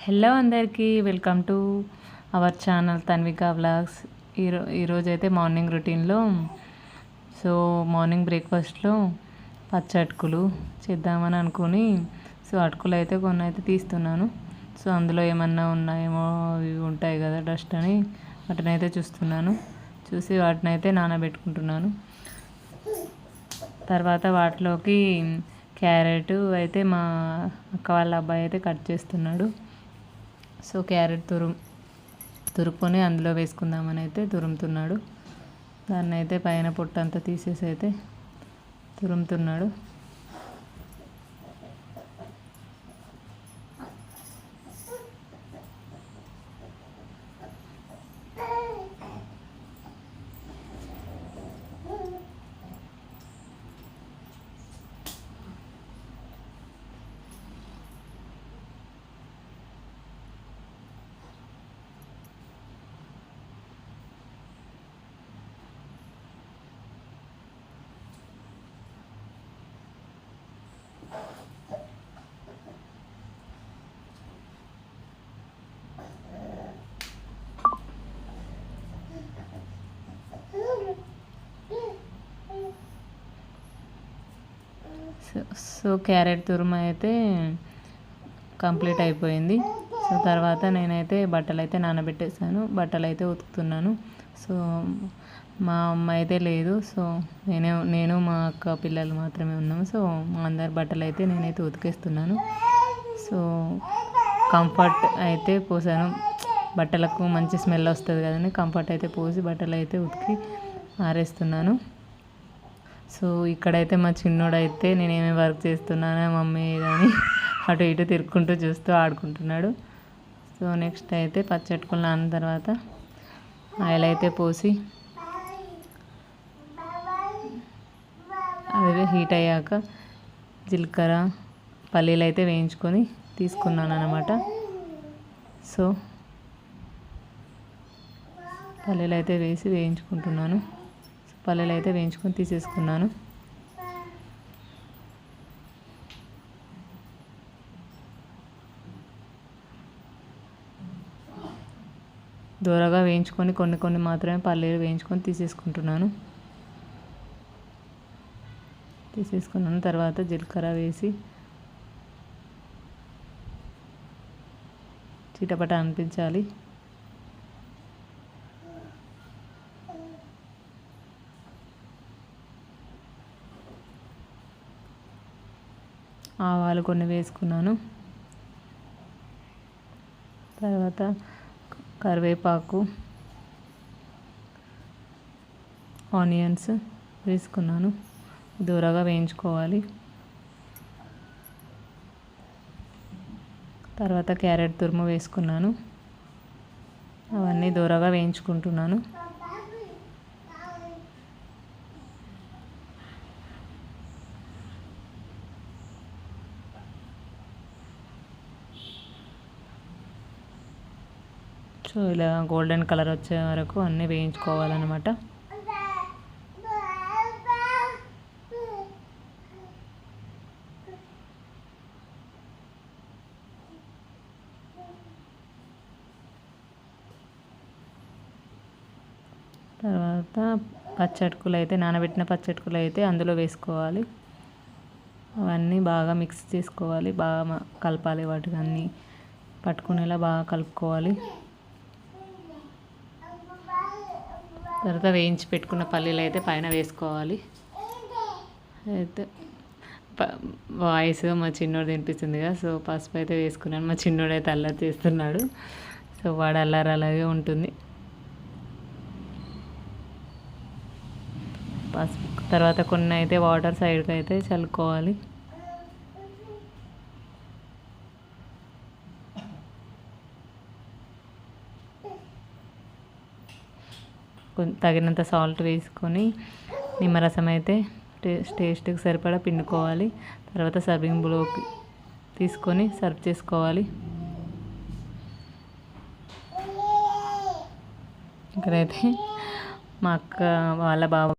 Hello అందరికీ welcome to our channel Tanvika vlogs. ఈరోజైతే morning రొటీన్లో మార్నింగ్ బ్రేక్ఫాస్ట్లో పచ్చటుకులు చేద్దామని అనుకుని అటుకులు అయితే కొన్ని అయితే తీస్తున్నాను. అందులో ఏమన్నా ఉన్నాయేమో అవి ఉంటాయి కదా డస్ట్ అని వాటిని అయితే చూసి వాటిని అయితే నానబెట్టుకుంటున్నాను. తర్వాత వాటిలోకి క్యారెట్ అయితే మా అక్క వాళ్ళ అబ్బాయి అయితే కట్ చేస్తున్నాడు. క్యారెట్ తురుపుకొని అందులో వేసుకుందామని అయితే తురుముతున్నాడు. దాన్ని అయితే పైన పొట్టంతా తీసేసి అయితే తురుముతున్నాడు. క్యారెట్ తురుము అయితే కంప్లీట్ అయిపోయింది. తర్వాత నేనైతే బట్టలు అయితే నానబెట్టేసాను. బట్టలు అయితే ఉతుకుతున్నాను. మా అమ్మ అయితే లేదు. నేను మా అక్క పిల్లలు మాత్రమే ఉన్నాము. మా అందరి బట్టలు అయితే నేనైతే ఉతికేస్తున్నాను. కంఫర్ట్ అయితే పోసాను. బట్టలకు మంచి స్మెల్ వస్తుంది కదండి. కంఫర్ట్ అయితే పోసి బట్టలు అయితే ఉతికి ఆరేస్తున్నాను. ఇక్కడైతే మా చిన్నోడైతే నేనేమి వర్క్ చేస్తున్నానా మమ్మీ అని అటు ఇటు తిరుక్కుంటూ చూస్తూ ఆడుకుంటున్నాడు. నెక్స్ట్ అయితే పచ్చట్టుకులు నానిన తర్వాత ఆయిల్ అయితే పోసి అదే హీట్ అయ్యాక జీలకర్ర పల్లీలు అయితే వేయించుకొని తీసుకున్నాను అన్నమాట. పల్లీలు అయితే వేయించుకుంటున్నాను. పల్లీలు అయితే వేయించుకొని తీసేసుకున్నాను. దూరగా వేయించుకొని కొన్ని మాత్రమే పల్లీలు వేయించుకొని తీసేసుకున్నాను. తర్వాత జీలకర్ర వేసి చిటపట అనిపించాలి. ఆవాలు కొన్ని వేసుకున్నాను. తర్వాత కరివేపాకు, ఆనియన్స్ వేసుకున్నాను. దూరగా వేయించుకోవాలి. తర్వాత క్యారెట్ తురుము వేసుకున్నాను. అవన్నీ దూరగా వేయించుకుంటున్నాను. ఇలా గోల్డెన్ కలర్ వచ్చే వరకు అన్నీ వేయించుకోవాలన్నమాట. తర్వాత పచ్చటుకులు అయితే నానబెట్టిన పచ్చటుకులు అయితే అందులో వేసుకోవాలి. అవన్నీ బాగా మిక్స్ చేసుకోవాలి. బాగా కలపాలి. వాటిని అన్నీ పట్టుకునేలా బాగా కలుపుకోవాలి. తర్వాత వేయించి పెట్టుకున్న పల్లీలు అయితే పైన వేసుకోవాలి. అయితే వాయిస్ మా చిన్నోడు తినిపిస్తుంది కదా. పసుపు అయితే వేసుకున్నాను. మా చిన్నోడు అయితే అల్లరి చేస్తున్నాడు. వాడు అల్లరి అలాగే ఉంటుంది. పసుపు తర్వాత కొన్ని అయితే వాటర్ సైడ్కి అయితే చల్లుకోవాలి. తగినంత సాల్ట్ వేసుకొని నిమ్మరసం అయితే టేస్ట్కి సరిపడా పిండుకోవాలి. తర్వాత సర్వింగ్ బౌల్లోకి తీసుకొని సర్వ్ చేసుకోవాలి. ఇక్కడైతే మా అక్క వాళ్ళ బాబు